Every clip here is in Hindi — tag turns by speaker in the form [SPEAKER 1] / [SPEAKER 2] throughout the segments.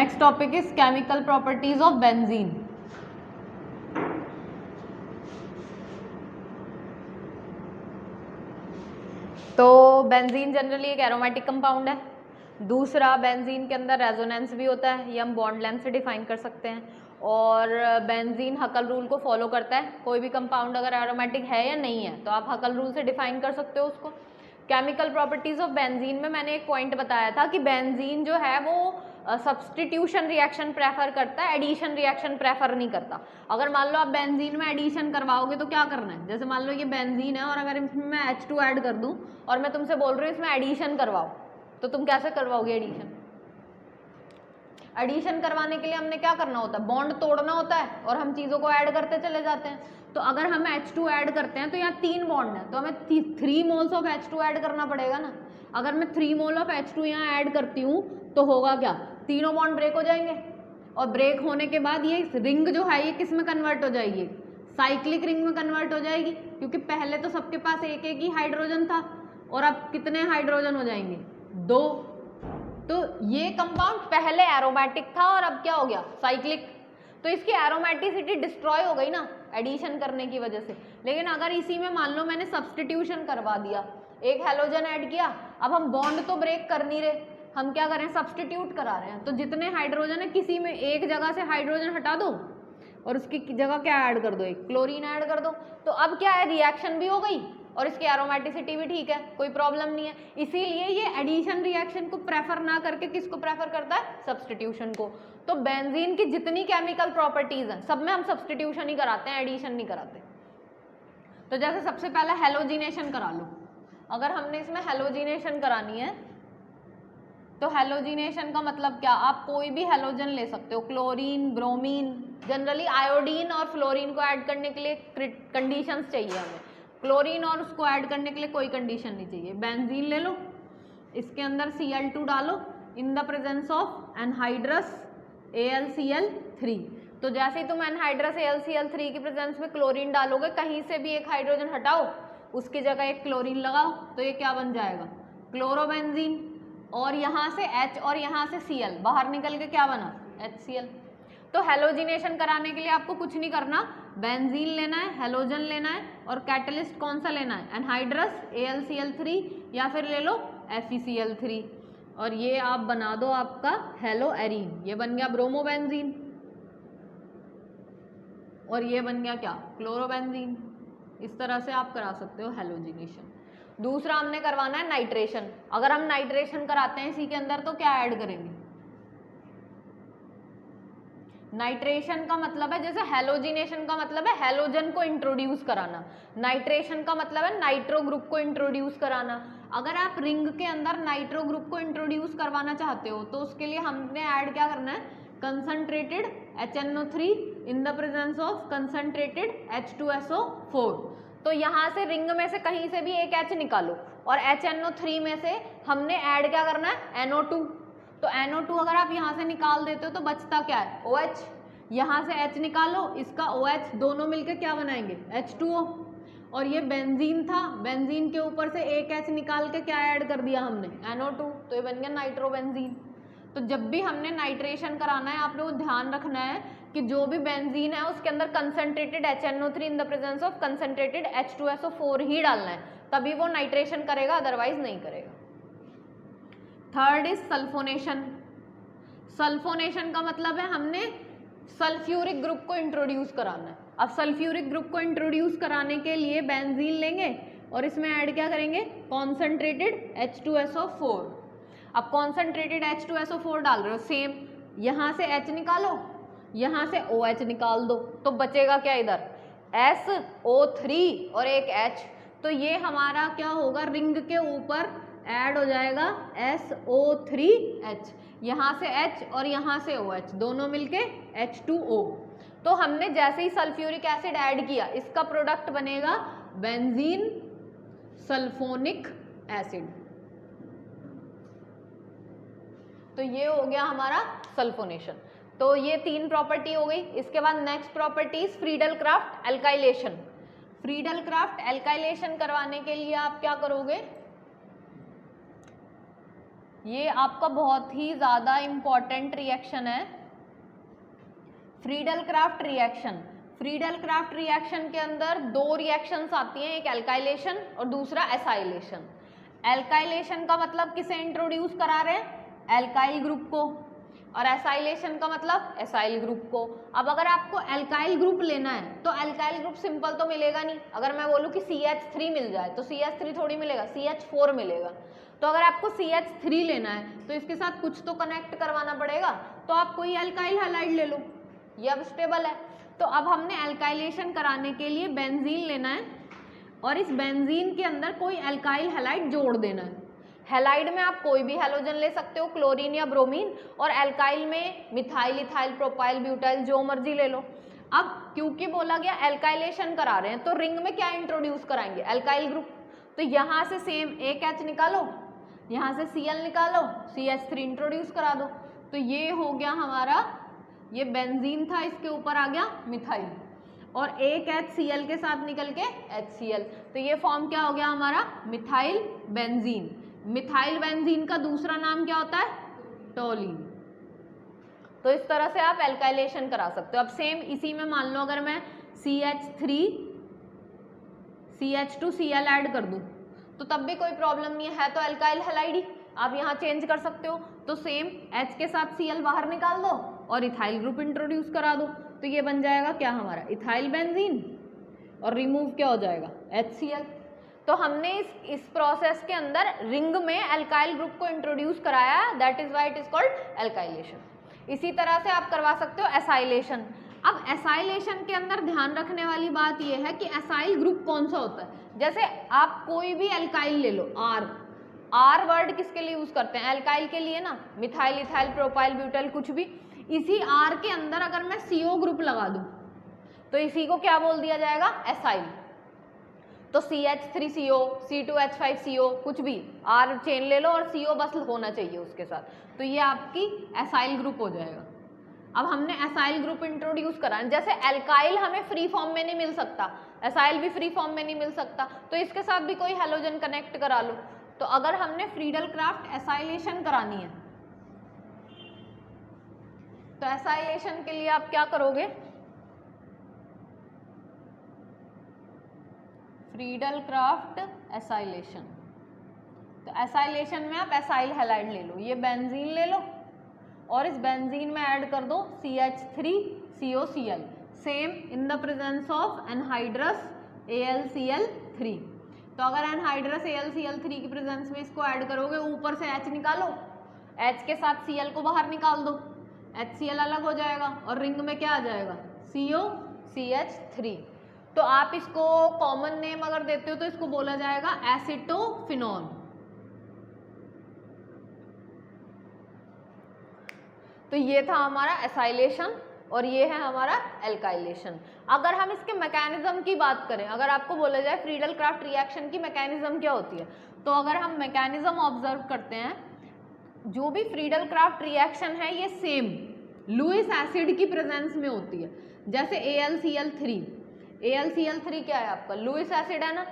[SPEAKER 1] Next topic is chemical properties of benzene. तो बेंजीन जनरली एक एरोमेटिक कंपाउंड है। दूसरा, बेंजीन के अंदर रेजोनेंस भी होता है, ये हम बॉन्ड लेंथ से डिफाइन कर सकते हैं। और बेंजीन हकल रूल को फॉलो करता है। कोई भी कंपाउंड अगर एरोमेटिक है या नहीं है तो आप हकल रूल से डिफाइन कर सकते हो उसको। केमिकल प्रॉपर्टीज ऑफ बेंजीन में मैंने एक पॉइंट बताया था कि बेंजीन जो है वो सब्सटीट्यूशन रिएक्शन प्रेफर करता है, एडिशन रिएक्शन प्रेफर नहीं करता। अगर मान लो आप बेंजीन में एडिशन करवाओगे तो क्या करना है, जैसे मान लो ये बेंजीन है और अगर इसमें मैं H2 ऐड कर दूं और मैं तुमसे बोल रही हूँ इसमें एडिशन करवाओ, तो तुम कैसे करवाओगे एडिशन? एडिशन करवाने के लिए हमने क्या करना होता है, बॉन्ड तोड़ना होता है और हम चीज़ों को ऐड करते चले जाते हैं। तो अगर हम H2 ऐड करते हैं तो यहाँ 3 बॉन्ड है तो हमें 3 मोल्स ऑफ H2 ऐड करना पड़ेगा ना। अगर मैं 3 मोल ऑफ H2 यहाँ ऐड करती हूँ तो होगा क्या, तीनों बॉन्ड ब्रेक हो जाएंगे और ब्रेक होने के बाद ये रिंग जो है ये किस में कन्वर्ट हो जाएगी, साइक्लिक रिंग में कन्वर्ट हो जाएगी, क्योंकि पहले तो सबके पास एक एक ही हाइड्रोजन था और अब कितने हाइड्रोजन हो जाएंगे, 2। तो ये कंपाउंड पहले एरोमेटिक था और अब क्या हो गया, साइक्लिक। तो इसकी एरोमेटिसिटी डिस्ट्रॉय हो गई ना एडिशन करने की वजह से। लेकिन अगर इसी में मान लो मैंने सब्सटीट्यूशन करवा दिया, एक हेलोजन ऐड किया, अब हम बॉन्ड तो ब्रेक कर नहीं रहे, हम क्या कर रहे हैं, सब्सटीट्यूट करा रहे हैं। तो जितने हाइड्रोजन है किसी में एक जगह से हाइड्रोजन हटा दो और उसकी जगह क्या ऐड कर दो, एक क्लोरीन ऐड कर दो। तो अब क्या है, रिएक्शन भी हो गई और इसकी एरोमेटिसिटी भी ठीक है, कोई प्रॉब्लम नहीं है। इसीलिए ये एडिशन रिएक्शन को प्रेफर ना करके किसको प्रेफर करता है, सब्सटीट्यूशन को। तो बेंजीन की जितनी केमिकल प्रॉपर्टीज हैं सब में हम सब्सटीट्यूशन ही कराते हैं, एडिशन नहीं कराते। तो जैसे सबसे पहले हेलोजिनेशन करा लो। अगर हमने इसमें हेलोजिनेशन करानी है तो हेलोजिनेशन का मतलब क्या, आप कोई भी हेलोजन ले सकते हो, क्लोरीन, ब्रोमीन, जनरली आयोडीन और फ्लोरीन को ऐड करने के लिए कंडीशंस चाहिए हमें। क्लोरीन और उसको ऐड करने के लिए कोई कंडीशन नहीं चाहिए। बेंजीन ले लो, इसके अंदर Cl2 डालो in the presence of anhydrous AlCl3। तो जैसे ही तुम एनहाइड्रस AlCl3 की प्रेजेंस में क्लोरीन डालोगे, कहीं से भी एक हाइड्रोजन हटाओ, उसकी जगह एक क्लोरीन लगाओ, तो ये क्या बन जाएगा, क्लोरोबेंजीन। और यहाँ से H और यहाँ से Cl बाहर निकल के क्या बना, HCl। तो हेलोजिनेशन कराने के लिए आपको कुछ नहीं करना, बेंजीन लेना है, हेलोजन लेना है और कैटलिस्ट कौन सा लेना है, एनहाइड्रस AlCl3 या फिर ले लो FeCl3 और ये आप बना दो आपका हेलो एरीन, ये बन गया ब्रोमोबेंजीन और ये बन गया क्या, क्लोरोबेंजीन। इस तरह से आप करा सकते हो हेलोजिनेशन। दूसरा हमने करवाना है नाइट्रेशन। अगर हम नाइट्रेशन कराते हैं इसी के अंदर तो क्या ऐड करेंगे, नाइट्रेशन का मतलब है, जैसे हेलोजिनेशन का मतलब है हेलोजन को इंट्रोड्यूस कराना, नाइट्रेशन का मतलब है नाइट्रो ग्रुप को इंट्रोड्यूस कराना। अगर आप रिंग के अंदर नाइट्रो ग्रुप को इंट्रोड्यूस करवाना चाहते हो तो उसके लिए हमने ऐड क्या करना है, concentrated HNO3 in the presence of concentrated H2SO4। तो यहाँ से रिंग में से कहीं से भी एक H निकालो और HNO3 में से हमने ऐड क्या करना है, NO2। तो NO2 अगर आप यहाँ से निकाल देते हो तो बचता क्या है, OH। यहाँ से H निकालो, इसका OH, दोनों मिलकर क्या बनाएंगे, H2O। और ये बेंजीन था, बेंजीन के ऊपर से एक H निकाल के क्या ऐड कर दिया हमने, NO2, तो ये बन गया नाइट्रोबेंजीन। तो जब भी हमने नाइट्रेशन कराना है आप लोगों को ध्यान रखना है कि जो भी बेंजीन है उसके अंदर concentrated HNO3 in the presence of concentrated H2SO4 ही डालना है, तभी वो नाइट्रेशन करेगा, अदरवाइज नहीं करेगा। Third is sulphonation. सल्फोनेशन का मतलब है हमने सल्फ्यूरिक ग्रुप को इंट्रोड्यूस कराना है। अब सल्फ्यूरिक ग्रुप को इंट्रोड्यूस कराने के लिए बेंजीन लेंगे और इसमें ऐड क्या करेंगे, कॉन्सेंट्रेटेड H2SO4। अब कॉन्सेंट्रेटेड H2SO4 डाल रहे हो, सेम यहाँ से H निकालो, यहाँ से OH निकाल दो, तो बचेगा क्या इधर, SO3 और एक H। तो ये हमारा क्या होगा, रिंग के ऊपर ऐड हो जाएगा SO3H, यहाँ से H और यहाँ से OH, दोनों मिलके H2O। तो हमने जैसे ही सल्फ्यूरिक एसिड ऐड किया, इसका प्रोडक्ट बनेगा बेंजीन सल्फोनिक एसिड। तो ये हो गया हमारा सल्फोनेशन। तो ये 3 प्रॉपर्टी हो गई। इसके बाद next property is Friedel craft alkylation. Friedel craft alkylation करवाने के लिए आप क्या करोगे, ये आपका बहुत ही ज़्यादा इम्पॉर्टेंट रिएक्शन है, Friedel craft reaction. Friedel craft reaction के अंदर दो रिएक्शंस आती हैं, एक एल्काइलेशन और दूसरा एसाइलेशन। एल्काइलेशन का मतलब किसे इंट्रोड्यूस करा रहे हैं? एल्काइल ग्रुप को, और एसाइलेशन का मतलब एसाइल ग्रुप को। अब अगर आपको एल्काइल ग्रुप लेना है तो एल्काइल ग्रुप सिंपल तो मिलेगा नहीं। अगर मैं बोलूँ कि CH3 मिल जाए तो CH3 थोड़ी मिलेगा, CH4 मिलेगा। तो अगर आपको CH3 लेना है तो इसके साथ कुछ तो कनेक्ट करवाना पड़ेगा, तो आप कोई एल्काइल हैलाइड ले लो, ये अब स्टेबल है। तो अब हमने एल्काइलेशन कराने के लिए बेंजीन लेना है और इस बेंजीन के अंदर कोई एल्काइल हैलाइड जोड़ देना है। हैलाइड में आप कोई भी हैलोजन ले सकते हो, क्लोरीन या ब्रोमीन, और एल्काइल में मिथाइल, इथाइल, प्रोपाइल, ब्यूटाइल, जो मर्जी ले लो। अब क्योंकि बोला गया एल्काइलेशन करा रहे हैं तो रिंग में क्या इंट्रोड्यूस कराएंगे? Alkyl group. तो यहाँ से सेम एक H निकालो, यहाँ से Cl निकालो, CH3 इंट्रोड्यूस करा दो। तो ये हो गया हमारा, ये बेंजीन था, इसके ऊपर आ गया मिथाइल, और एक HCl के साथ निकल के HCl। तो ये फॉर्म क्या हो गया हमारा? Methyl benzene. मिथाइल बेंजीन का दूसरा नाम क्या होता है? टोलीन। तो इस तरह से आप एल्काइलेशन करा सकते हो। अब सेम इसी में मान लो अगर मैं CH3 CH2Cl ऐड कर दूं तो तब भी कोई प्रॉब्लम नहीं है, तो एल्काइल हैलाइड ही, आप यहाँ चेंज कर सकते हो। तो सेम H के साथ Cl बाहर निकाल दो और इथाइल ग्रुप इंट्रोड्यूस करा दो, तो ये बन जाएगा क्या हमारा? इथाइल बेंजीन, और रिमूव क्या हो जाएगा? HCl। तो हमने इस प्रोसेस के अंदर रिंग में एल्काइल ग्रुप को इंट्रोड्यूस कराया, that is why it is called alkylation. इसी तरह से आप करवा सकते हो एसाइलेशन। अब एसाइलेशन के अंदर ध्यान रखने वाली बात यह है कि एसाइल ग्रुप कौन सा होता है। जैसे आप कोई भी एल्काइल ले लो, आर वर्ड किसके लिए यूज करते हैं? एल्काइल के लिए ना, मिथाइल, इथाइल, प्रोपाइल, ब्यूटाइल, कुछ भी। इसी आर के अंदर अगर मैं CO ग्रुप लगा दूं तो इसी को क्या बोल दिया जाएगा? एसाइल। तो CH3CO, C2H5CO, कुछ भी R चेन ले लो और CO बस होना चाहिए उसके साथ, तो ये आपकी एसाइल ग्रुप हो जाएगा। अब हमने एसाइल ग्रुप इंट्रोड्यूस करा, जैसे एल्काइल हमें फ्री फॉर्म में नहीं मिल सकता, एसाइल भी फ्री फॉर्म में नहीं मिल सकता, तो इसके साथ भी कोई हैलोजन कनेक्ट करा लो। तो अगर हमने फ्रीडल क्राफ्ट एसाइलेशन करानी है तो एसाइलेशन के लिए आप क्या करोगे? Friedel Crafts acylation. तो एसाइलेशन में आप एसाइल हैलाइड ले लो, ये बेंजीन ले लो और इस बेंजीन में ऐड कर दो CH3COCl, same in the presence of anhydrous AlCl3। तो अगर एनहाइड्रस AlCl3 की प्रेजेंस में इसको ऐड करोगे, ऊपर से H निकालो, H के साथ Cl को बाहर निकाल दो, HCl अलग हो जाएगा और रिंग में क्या आ जाएगा? COCH3। तो आप इसको कॉमन नेम अगर देते हो तो इसको बोला जाएगा एसिटोफिनॉन। तो ये था हमारा एसाइलेशन और ये है हमारा एल्काइलेशन। अगर हम इसके मैकेनिज्म की बात करें, अगर आपको बोला जाए फ्रीडल क्राफ्ट रिएक्शन की मैकेनिज्म क्या होती है, तो अगर हम मैकेनिज्म ऑब्जर्व करते हैं, जो भी फ्रीडल क्राफ्ट रिएक्शन है ये सेम लुईस एसिड की प्रेजेंस में होती है। जैसे AlCl3 क्या है आपका? लुईस एसिड है ना,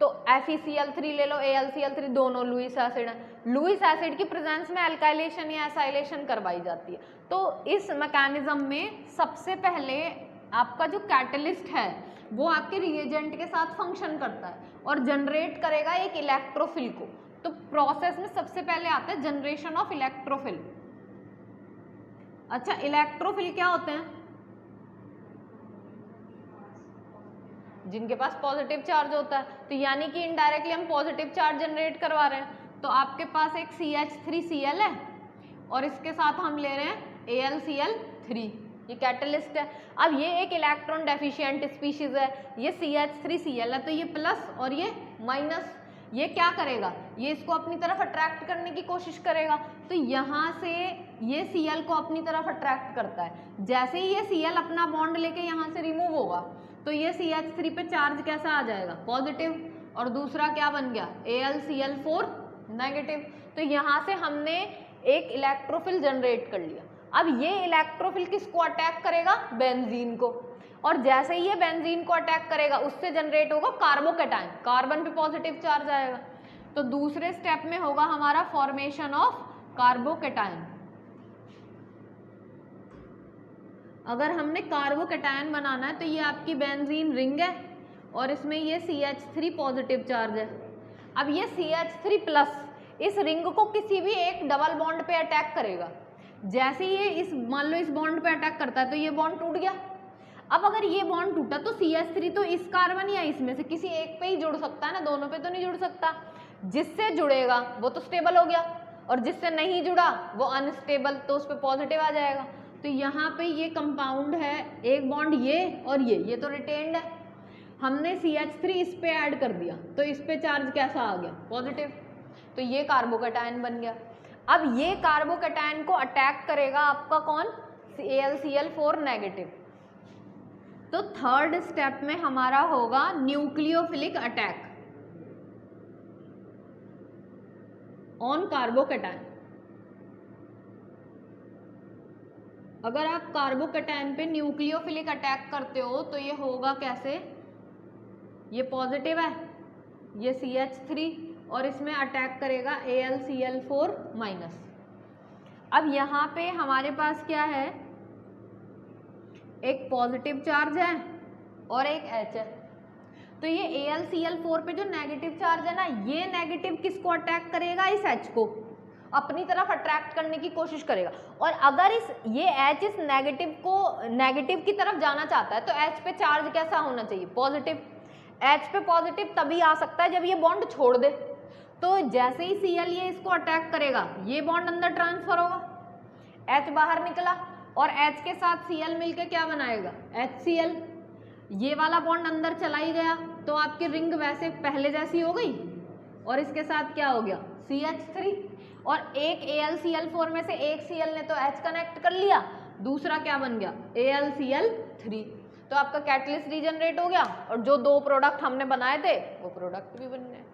[SPEAKER 1] तो FeCl3 ले लो, AlCl3, दोनों लुईस एसिड है। लुईस एसिड की प्रेजेंस में एल्काइलेशन या एसाइलेशन करवाई जाती है। तो इस मैकेनिज्म में सबसे पहले आपका जो कैटलिस्ट है वो आपके रिएजेंट के साथ फंक्शन करता है और जनरेट करेगा एक इलेक्ट्रोफिल को। तो प्रोसेस में सबसे पहले आता है जनरेशन ऑफ इलेक्ट्रोफिल। अच्छा, इलेक्ट्रोफिल क्या होते हैं? जिनके पास पॉजिटिव चार्ज होता है, तो यानी कि इनडायरेक्टली हम पॉजिटिव चार्ज जनरेट करवा रहे हैं। तो आपके पास एक CH3Cl है और इसके साथ हम ले रहे हैं AlCl3, ये कैटलिस्ट है। अब ये एक इलेक्ट्रॉन डेफिशिएंट स्पीशीज है, ये CH3Cl है, तो ये प्लस और ये माइनस, ये क्या करेगा? ये इसको अपनी तरफ अट्रैक्ट करने की कोशिश करेगा। तो यहाँ से ये Cl को अपनी तरफ अट्रैक्ट करता है। जैसे ही ये Cl अपना बॉन्ड लेके यहाँ से रिमूव होगा तो ये CH3 पे चार्ज कैसा आ जाएगा? पॉजिटिव, और दूसरा क्या बन गया? AlCl4 negative. तो यहाँ से हमने एक इलेक्ट्रोफिल जनरेट कर लिया। अब ये इलेक्ट्रोफिल किसको अटैक करेगा? बेंजीन को, और जैसे ही ये बेंजीन को अटैक करेगा उससे जनरेट होगा कार्बोकैटायन, कार्बन पे पॉजिटिव चार्ज आएगा। तो दूसरे स्टेप में होगा हमारा फॉर्मेशन ऑफ कार्बोकैटायन। अगर हमने कार्बोकैटायन बनाना है तो ये आपकी बेंजीन रिंग है और इसमें ये CH3 पॉजिटिव चार्ज है। अब ये CH3 प्लस इस रिंग को किसी भी एक डबल बॉन्ड पे अटैक करेगा। जैसे ये इस मान लो इस बॉन्ड पे अटैक करता है तो ये बॉन्ड टूट गया। अब अगर ये बॉन्ड टूटा तो CH3 तो इस कार्बन या इसमें से किसी एक पे ही जुड़ सकता है ना, दोनों पे तो नहीं जुड़ सकता। जिससे जुड़ेगा वो तो स्टेबल हो गया और जिससे नहीं जुड़ा वो अनस्टेबल, तो उस पर पॉजिटिव आ जाएगा। तो यहाँ पे ये कंपाउंड है, एक बॉन्ड ये और ये तो रिटेन्ड है। हमने CH3 इस पे ऐड कर दिया तो इस पे चार्ज कैसा आ गया? पॉजिटिव। तो ये कार्बोकैटायन बन गया। अब ये कार्बोकैटायन को अटैक करेगा आपका कौन? AlCl4 negative. तो थर्ड स्टेप में हमारा होगा न्यूक्लियोफिलिक अटैक ऑन कार्बोकैटायन। अगर आप कार्बोकैटायन पे न्यूक्लियोफिलिक अटैक करते हो तो ये होगा कैसे? ये पॉजिटिव है, ये CH3 और इसमें अटैक करेगा AlCl4 माइनस। अब यहाँ पे हमारे पास क्या है? एक पॉजिटिव चार्ज है और एक H है। तो ये AlCl4 पे जो नेगेटिव चार्ज है ना, ये नेगेटिव किसको अटैक करेगा? इस H को अपनी तरफ अट्रैक्ट करने की कोशिश करेगा। और अगर ये H इस नेगेटिव की तरफ जाना चाहता है तो H पे चार्ज कैसा होना चाहिए? पॉजिटिव। H पे पॉजिटिव तभी आ सकता है जब ये बॉन्ड छोड़ दे। तो जैसे ही Cl ये इसको अटैक करेगा ये बॉन्ड अंदर ट्रांसफर होगा, H बाहर निकला और H के साथ Cl मिलके क्या बनाएगा? HCl। ये वाला बॉन्ड अंदर चला ही गया तो आपकी रिंग वैसे पहले जैसी हो गई और इसके साथ क्या हो गया? CH3। और एक AlCl4 में से एक Cl ने तो H कनेक्ट कर लिया, दूसरा क्या बन गया? AlCl3। तो आपका कैटलिस्ट रीजनरेट हो गया और जो दो प्रोडक्ट हमने बनाए थे वो प्रोडक्ट भी बन गए।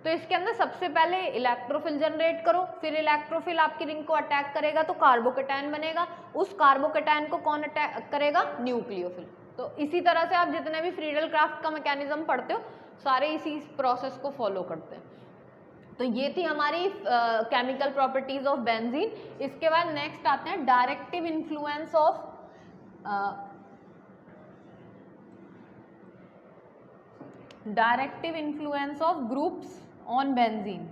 [SPEAKER 1] तो इसके अंदर सबसे पहले इलेक्ट्रोफिल जनरेट करो, फिर इलेक्ट्रोफिल आपकी रिंग को अटैक करेगा तो कार्बोकैटायन बनेगा। उस कार्बोकैटायन को कौन अटैक करेगा? न्यूक्लियोफिल। तो इसी तरह से आप जितने भी फ्रीडल क्राफ्ट का मैकेनिज्म पढ़ते हो सारे इसी प्रोसेस को फॉलो करते हैं। तो ये थी हमारी केमिकल प्रॉपर्टीज ऑफ बेंजीन। इसके बाद नेक्स्ट आते हैं directive influence of groups on benzene.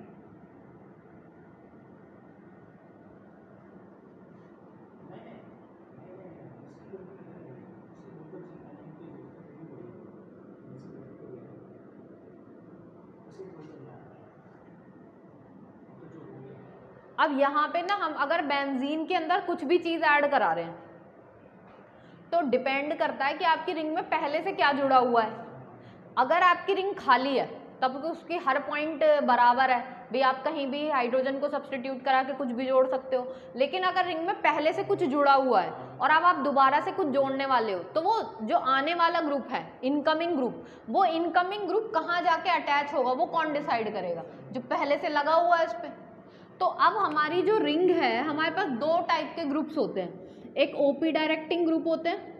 [SPEAKER 1] अब यहाँ पे ना हम अगर बेंजीन के अंदर कुछ भी चीज ऐड करा रहे हैं तो डिपेंड करता है कि आपकी रिंग में पहले से क्या जुड़ा हुआ है। अगर आपकी रिंग खाली है तब तो उसकी हर पॉइंट बराबर है, भी आप कहीं भी हाइड्रोजन को सब्सटीट्यूट करा के कुछ भी जोड़ सकते हो। लेकिन अगर रिंग में पहले से कुछ जुड़ा हुआ है और अब आप दोबारा से कुछ जोड़ने वाले हो तो वो जो आने वाला ग्रुप है इनकमिंग ग्रुप, वो इनकमिंग ग्रुप कहाँ जाके अटैच होगा वो कौन डिसाइड करेगा? जो पहले से लगा हुआ है उस पर। तो अब हमारी जो रिंग है हमारे पास दो टाइप के ग्रुप्स होते हैं, एक ओपी डायरेक्टिंग ग्रुप होते हैं।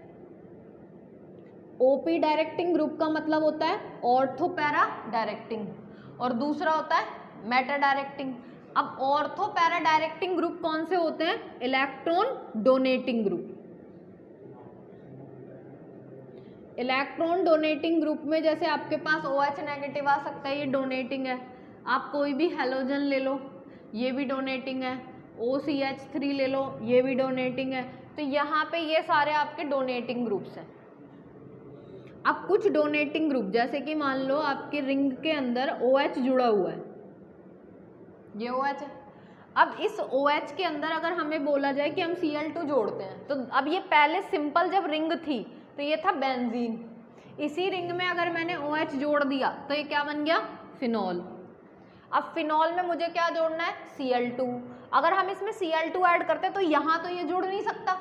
[SPEAKER 1] ओपी डायरेक्टिंग ग्रुप का मतलब होता है ऑर्थो पैरा डायरेक्टिंग और दूसरा होता है मेटा डायरेक्टिंग। अब ऑर्थो पैरा डायरेक्टिंग ग्रुप कौन से होते हैं? Electron donating group. Electron donating group में जैसे आपके पास OH नेगेटिव आ सकता है, ये डोनेटिंग है। आप कोई भी हेलोजन ले लो, ये भी डोनेटिंग है। OCH3 ले लो, ये भी डोनेटिंग है। तो यहाँ पे ये सारे आपके डोनेटिंग ग्रुप्स हैं। अब कुछ डोनेटिंग ग्रुप जैसे कि मान लो आपके रिंग के अंदर OH जुड़ा हुआ है, ये OH है। अब इस OH के अंदर अगर हमें बोला जाए कि हम Cl2 जोड़ते हैं तो अब ये पहले सिंपल जब रिंग थी तो ये था बेंजीन। इसी रिंग में अगर मैंने OH जोड़ दिया तो ये क्या बन गया? फिनॉल। अब फिनॉल में मुझे क्या जोड़ना है? Cl2। अगर हम इसमें Cl2 ऐड करते हैं तो यहाँ तो ये जुड़ नहीं सकता।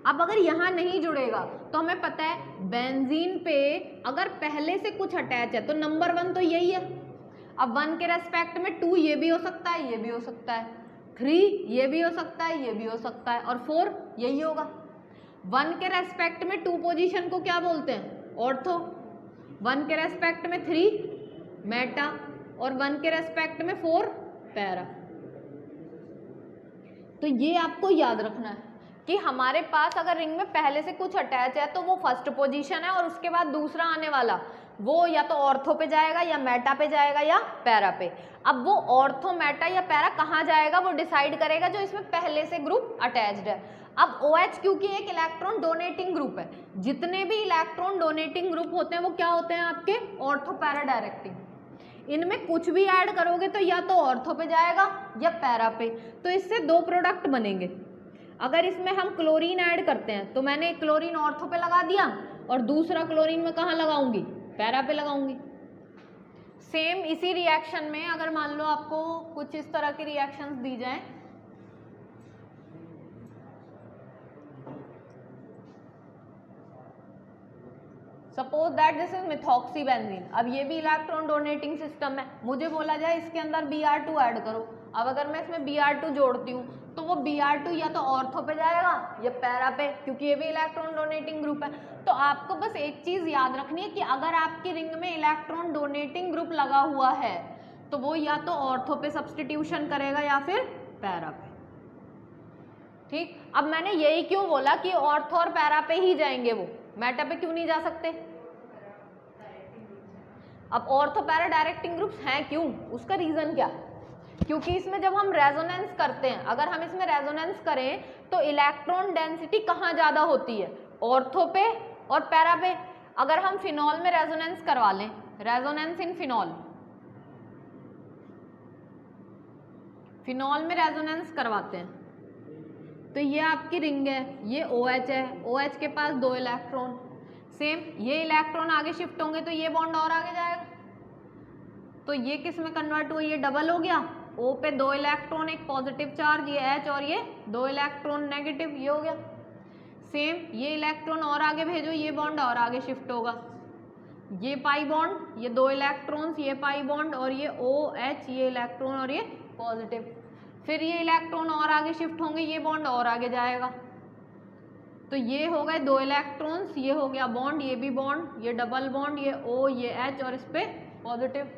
[SPEAKER 1] अब अगर यहाँ नहीं जुड़ेगा तो हमें पता है बेंजीन पे अगर पहले से कुछ अटैच है तो नंबर 1 तो यही है। अब 1 के रेस्पेक्ट में 2 ये भी हो सकता है, ये भी हो सकता है, 3 ये भी हो सकता है, ये भी हो सकता है और 4 यही होगा। 1 के रेस्पेक्ट में 2 पोजीशन को क्या बोलते हैं? ऑर्थो। 1 के रेस्पेक्ट में 3 मेटा और 1 के रेस्पेक्ट में 4 पैरा। तो ये आपको याद रखना है कि हमारे पास अगर रिंग में पहले से कुछ अटैच है तो वो फर्स्ट पोजीशन है, और उसके बाद दूसरा आने वाला वो या तो ऑर्थो पे जाएगा या मेटा पे जाएगा या पैरा पे। अब वो ऑर्थो, मेटा या पैरा कहाँ जाएगा वो डिसाइड करेगा जो इसमें पहले से ग्रुप अटैच्ड है। अब OH क्योंकि एक इलेक्ट्रॉन डोनेटिंग ग्रुप है, जितने भी इलेक्ट्रॉन डोनेटिंग ग्रुप होते हैं वो क्या होते हैं आपके ऑर्थो पैरा डायरेक्टिंग। इनमें कुछ भी ऐड करोगे तो या तो ऑर्थो पे जाएगा या पैरा पे, तो इससे दो प्रोडक्ट बनेंगे। अगर इसमें हम क्लोरीन ऐड करते हैं तो मैंने एक क्लोरीन ऑर्थो पे लगा दिया और दूसरा क्लोरीन में कहाँ लगाऊंगी, पैरा पे लगाऊंगी। सेम इसी रिएक्शन में अगर मान लो आपको कुछ इस तरह के रिएक्शंस दी जाएं, सपोज दैट दिस इज मिथॉक्सीबेंजीन। अब ये भी इलेक्ट्रॉन डोनेटिंग सिस्टम है, मुझे बोला जाए इसके अंदर Br2 ऐड करो। अब अगर मैं इसमें Br2 जोड़ती हूँ तो वो Br2 या तो ऑर्थो पे जाएगा या पैरा पे, क्योंकि ये भी इलेक्ट्रॉन डोनेटिंग ग्रुप है। तो आपको बस एक चीज याद रखनी है कि अगर आपकी रिंग में इलेक्ट्रॉन डोनेटिंग ग्रुप लगा हुआ है तो वो या तो ऑर्थो पे सब्स्टिट्यूशन करेगा या फिर पैरा पे। ठीक, अब मैंने यही क्यों बोला कि ऑर्थो और पैरा पे ही जाएंगे, वो मेटा पे क्यों नहीं जा सकते। अब ऑर्थो पैरा डायरेक्टिंग ग्रुप्स हैं क्यों, उसका रीजन क्या है, क्योंकि इसमें जब हम रेजोनेंस करते हैं, अगर हम इसमें रेजोनेंस करें तो इलेक्ट्रॉन डेंसिटी कहाँ ज्यादा होती है, ऑर्थो पे और पैरा पे। अगर हम फिनॉल में रेजोनेंस करवा लें, रेजोनेंस इन फिनॉल, फिनॉल में रेजोनेंस करवाते हैं तो ये आपकी रिंग है, ये OH है, OH के पास दो इलेक्ट्रॉन, सेम ये इलेक्ट्रॉन आगे शिफ्ट होंगे तो ये बॉन्ड और आगे जाएगा, तो ये किस में कन्वर्ट हुआ, ये डबल हो गया, O पे दो इलेक्ट्रॉन एक पॉजिटिव चार्ज, ये H और ये दो इलेक्ट्रॉन नेगेटिव, ये हो गया। सेम ये इलेक्ट्रॉन और आगे भेजो, ये बॉन्ड और आगे शिफ्ट होगा, ये पाई बॉन्ड, ये दो इलेक्ट्रॉन्स, ये पाई बॉन्ड और ये OH, ये इलेक्ट्रॉन और ये पॉजिटिव, फिर ये इलेक्ट्रॉन और आगे शिफ्ट होंगे, ये बॉन्ड और आगे जाएगा, तो ये हो गए दो इलेक्ट्रॉन्स, ये हो गया बॉन्ड, ये भी बॉन्ड, ये डबल बॉन्ड, ये O ये H और इस पे पॉजिटिव,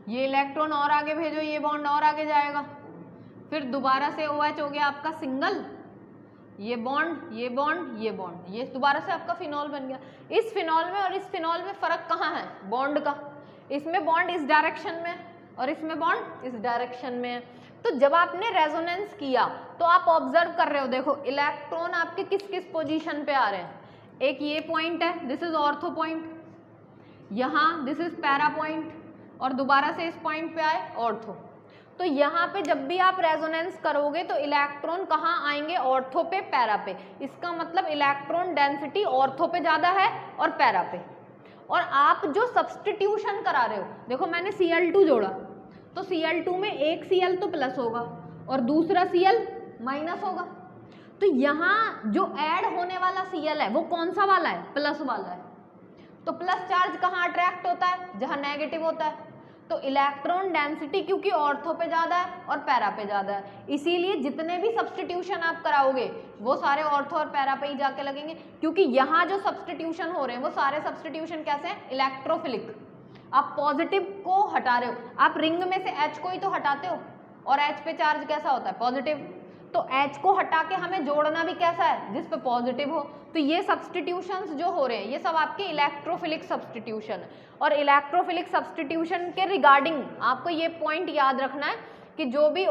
[SPEAKER 1] ये इलेक्ट्रॉन और आगे भेजो, ये बॉन्ड और आगे जाएगा, फिर दोबारा से OH हो गया आपका सिंगल, ये बॉन्ड ये बॉन्ड ये बॉन्ड, ये दोबारा से आपका फिनॉल बन गया। इस फिनॉल में और इस फिनॉल में फर्क कहाँ है, बॉन्ड का, इसमें बॉन्ड इस डायरेक्शन में और इसमें बॉन्ड इस डायरेक्शन में है। तो जब आपने रेजोनेंस किया तो आप ऑब्जर्व कर रहे हो, देखो इलेक्ट्रॉन आपके किस किस पोजीशन पे आ रहे हैं, एक ये पॉइंट है, दिस इज ऑर्थो पॉइंट, यहाँ दिस इज पैरा पॉइंट, और दोबारा से इस पॉइंट पे आए ऑर्थो। तो यहाँ पे जब भी आप रेजोनेंस करोगे तो इलेक्ट्रॉन कहाँ आएंगे, ऑर्थो पे पैरा पे, इसका मतलब इलेक्ट्रॉन डेंसिटी ऑर्थो पे ज़्यादा है और पैरा पे। और आप जो सब्स्टिट्यूशन करा रहे हो, देखो मैंने Cl2 जोड़ा तो Cl2 में एक Cl तो प्लस होगा और दूसरा Cl माइनस होगा, तो यहाँ जो ऐड होने वाला Cl है वो कौन सा वाला है, प्लस वाला है। तो प्लस चार्ज कहाँ अट्रैक्ट होता है, जहाँ नेगेटिव होता है। तो इलेक्ट्रॉन डेंसिटी क्योंकि ऑर्थो पे ज़्यादा है और पैरा पे ज़्यादा है, इसीलिए जितने भी सब्स्टिट्यूशन आप कराओगे वो सारे ऑर्थो और पैरा पे ही जाके लगेंगे, क्योंकि यहाँ जो सब्स्टिट्यूशन हो रहे हैं वो सारे सब्स्टिट्यूशन कैसे हैं, इलेक्ट्रोफिलिक। आप पॉजिटिव को हटा रहे हो, आप रिंग में से H को ही तो हटाते हो और H पे चार्ज कैसा होता है, पॉजिटिव, तो H को हटा के हमें जोड़ना भी कैसा है, जिस पे पॉजिटिव हो। तो ये सब्स्टिट्यूशंस जो हो रहे हैं ये सब आपके इलेक्ट्रोफिलिक सब्स्टिट्यूशन है। और इलेक्ट्रोफिलिक सब्स्टिट्यूशन के रिगार्डिंग आपको ये पॉइंट याद रखना है कि जो भी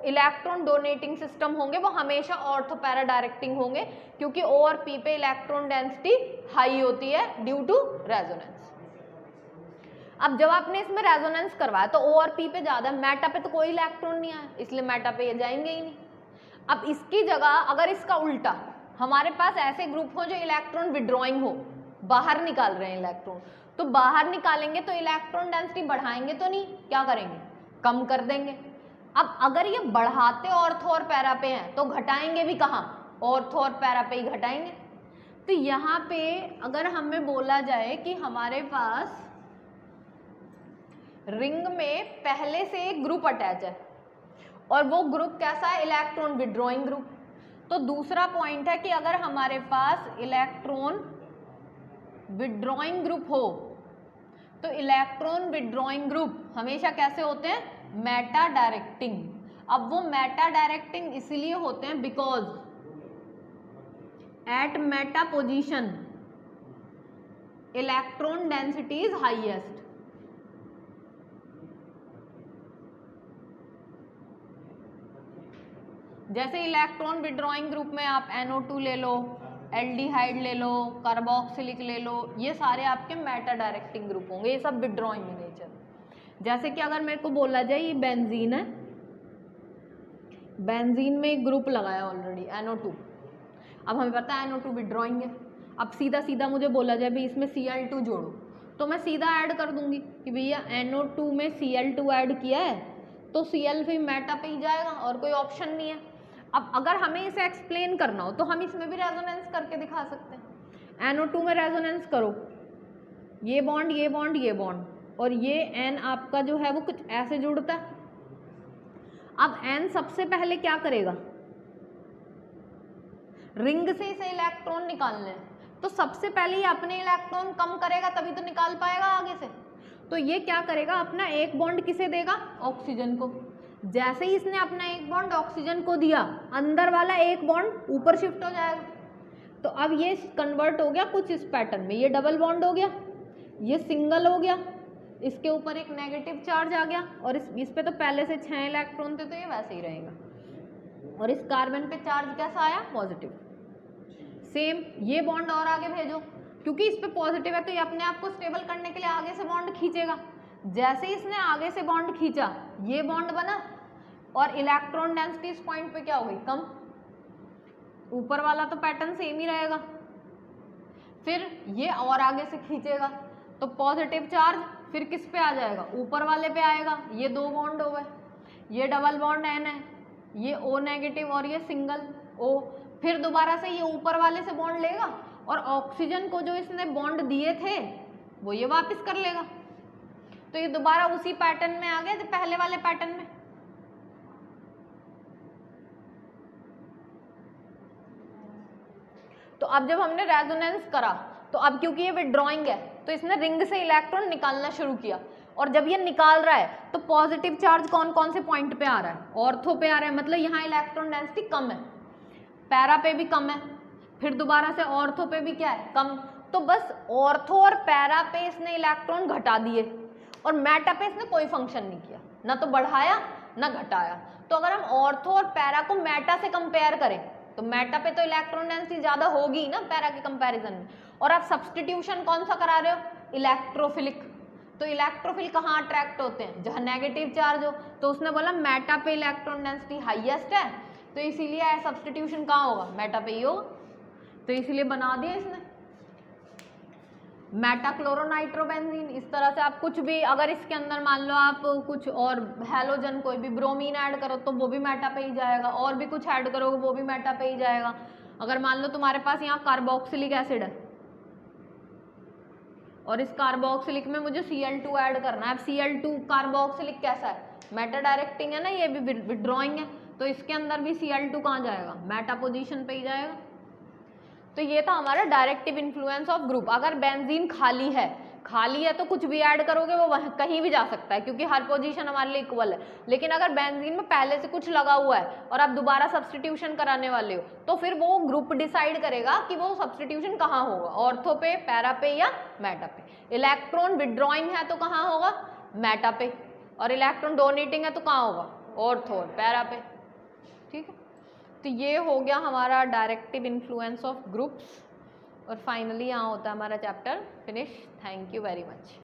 [SPEAKER 1] इलेक्ट्रॉन डोनेटिंग सिस्टम होंगे वो हमेशा ऑर्थो पैरा डायरेक्टिंग होंगे, क्योंकि O और P पे इलेक्ट्रॉन डेंसिटी हाई होती है ड्यू टू रेजोनेंस। अब जब आपने इसमें रेजोनेंस करवाया तो O और P पे ज़्यादा, मेटा पे तो कोई इलेक्ट्रॉन नहीं आया, इसलिए मेटा पे ये जाएंगे ही नहीं। अब इसकी जगह अगर इसका उल्टा हमारे पास ऐसे ग्रुप हो जो इलेक्ट्रॉन विड्रॉइंग हो, बाहर निकाल रहे हैं इलेक्ट्रॉन, तो बाहर निकालेंगे तो इलेक्ट्रॉन डेंसिटी बढ़ाएंगे तो नहीं, क्या करेंगे, कम कर देंगे। अब अगर ये बढ़ाते ऑर्थो और पैरा पे हैं तो घटाएंगे भी कहाँ, ऑर्थो और पैरा पे ही घटाएंगे। तो यहाँ पे अगर हमें बोला जाए कि हमारे पास रिंग में पहले से एक ग्रुप अटैच है और वो ग्रुप कैसा है, इलेक्ट्रॉन विड्रॉइंग ग्रुप, तो दूसरा पॉइंट है कि अगर हमारे पास इलेक्ट्रॉन विड्रॉइंग ग्रुप हो तो इलेक्ट्रॉन विड्रॉइंग ग्रुप हमेशा कैसे होते हैं, मेटा डायरेक्टिंग। अब वो मेटा डायरेक्टिंग इसलिए होते हैं because at Meta position electron density is highest. जैसे इलेक्ट्रॉन विड्रॉइंग ग्रुप में आप NO2 ले लो, एल्डिहाइड ले लो, कार्बोक्सिलिक ले लो, ये सारे आपके मेटा डायरेक्टिंग ग्रुप होंगे, ये सब विड्रॉइंग इन नेचर। जैसे कि अगर मेरे को बोला जाए ये बेंजीन है, बेंजीन में एक ग्रुप लगाया ऑलरेडी NO2, अब हमें पता है NO2 विड्रॉइंग है। अब सीधा सीधा मुझे बोला जाए भी इसमें Cl2 जोड़ो, तो मैं सीधा ऐड कर दूंगी कि भैया NO2 में Cl2 ऐड किया है तो Cl फिर मेटा पे ही जाएगा और कोई ऑप्शन नहीं है। अब अगर हमें इसे एक्सप्लेन करना हो तो हम इसमें भी रेजोनेंस करके दिखा सकते हैं। NO2 में रेजोनेंस करो, ये बॉन्ड ये बॉन्ड ये बॉन्ड, और ये N आपका जो है वो कुछ ऐसे जुड़ता है। अब N सबसे पहले क्या करेगा, रिंग से इसे इलेक्ट्रॉन निकालने हैं, तो सबसे पहले ये अपने इलेक्ट्रॉन कम करेगा तभी तो निकाल पाएगा आगे से। तो ये क्या करेगा, अपना एक बॉन्ड किसे देगा, ऑक्सीजन को। जैसे ही इसने अपना एक बॉन्ड ऑक्सीजन को दिया, अंदर वाला एक बॉन्ड ऊपर शिफ्ट हो जाएगा। तो अब ये कन्वर्ट हो गया कुछ इस पैटर्न में, ये डबल बॉन्ड हो गया, ये सिंगल हो गया, इसके ऊपर एक नेगेटिव चार्ज आ गया, और इस पे तो पहले से 6 इलेक्ट्रॉन थे तो ये वैसे ही रहेगा। और इस कार्बन पे चार्ज कैसा आया, पॉजिटिव। सेम ये बॉन्ड और आगे भेजो, क्योंकि इस पे पॉजिटिव है तो ये अपने आप को स्टेबल करने के लिए आगे से बॉन्ड खींचेगा। जैसे ही इसने आगे से बॉन्ड खींचा, ये बॉन्ड बना और इलेक्ट्रॉन डेंसिटी इस पॉइंट पे क्या हो गई, कम। ऊपर वाला तो पैटर्न सेम ही रहेगा। फिर ये और आगे से खींचेगा तो पॉजिटिव चार्ज फिर किस पे आ जाएगा, ऊपर वाले पे आएगा। ये 2 बॉन्ड हो गए, ये डबल बॉन्ड N है, ये O नेगेटिव और ये सिंगल O। फिर दोबारा से ये ऊपर वाले से बॉन्ड लेगा और ऑक्सीजन को जो इसने बॉन्ड दिए थे वो ये वापस कर लेगा। तो ये दोबारा उसी पैटर्न में आ गया जो पहले वाले पैटर्न में। तो अब जब हमने रेजोनेंस करा तो अब क्योंकि ये विड्रॉइंग है तो इसने रिंग से इलेक्ट्रॉन निकालना शुरू किया, और जब ये निकाल रहा है तो पॉजिटिव चार्ज कौन कौन से पॉइंट पे आ रहा है, ऑर्थो पे आ रहा है, मतलब यहाँ इलेक्ट्रॉन डेंसिटी कम है, पैरा पे भी कम है, फिर दोबारा से ऑर्थो पे भी क्या है, कम। तो बस ऑर्थो और पैरा पे इसने इलेक्ट्रॉन घटा दिए और मेटा पे इसने कोई फंक्शन नहीं किया, ना तो बढ़ाया ना घटाया। तो अगर हम ऑर्थो और पैरा को मेटा से कंपेयर करें तो मेटा पे तो इलेक्ट्रॉन डेंसिटी ज्यादा होगी ना पैरा के कंपैरिजन में। और आप सब्स्टिट्यूशन कौन सा करा रहे हो, इलेक्ट्रोफिलिक। तो इलेक्ट्रोफिल कहाँ अट्रैक्ट होते हैं, जहाँ नेगेटिव चार्ज हो। तो उसने बोला मेटा पे इलेक्ट्रॉन डेंसिटी हाईएस्ट है तो इसीलिए सब्स्टिट्यूशन कहाँ होगा, मेटा पे ही होगा। तो इसीलिए बना दिया इसने मेटाक्लोरोनाइट्रोबेंजीन। इस तरह से आप कुछ भी, अगर इसके अंदर मान लो आप कुछ और हैलोजन कोई भी ब्रोमीन ऐड करो तो वो भी मेटा पे ही जाएगा, और भी कुछ ऐड करोगे वो भी मेटा पे ही जाएगा। अगर मान लो तुम्हारे पास यहाँ कार्बोक्सिलिक एसिड है और इस कार्बोक्सिलिक में मुझे Cl2 ऐड करना है। अब Cl2 कार्बोक्सिलिक कैसा है, मेटा डायरेक्टिंग है ना, ये भी विड्रॉइंग है, तो इसके अंदर भी Cl2 कहाँ जाएगा, मेटा पोजीशन पे ही जाएगा। तो ये था हमारा डायरेक्टिव इन्फ्लुएंस ऑफ ग्रुप। अगर बेंजीन खाली है तो कुछ भी ऐड करोगे वो वह कहीं भी जा सकता है क्योंकि हर पोजीशन हमारे लिए इक्वल है। लेकिन अगर बेंजीन में पहले से कुछ लगा हुआ है और आप दोबारा सब्स्टिट्यूशन कराने वाले हो तो फिर वो ग्रुप डिसाइड करेगा कि वो सब्स्टिट्यूशन कहाँ होगा, ऑर्थो पे, पैरा पे या मेटा पे। इलेक्ट्रॉन विड्रॉइंग है तो कहाँ होगा, मेटा पे, और इलेक्ट्रॉन डोनेटिंग है तो कहाँ होगा, ऑर्थो और पैरा पे। ठीक है, तो ये हो गया हमारा डायरेक्टिव इन्फ्लुएंस ऑफ ग्रुप्स, और फाइनली यहाँ होता है हमारा chapter finish. Thank you very much.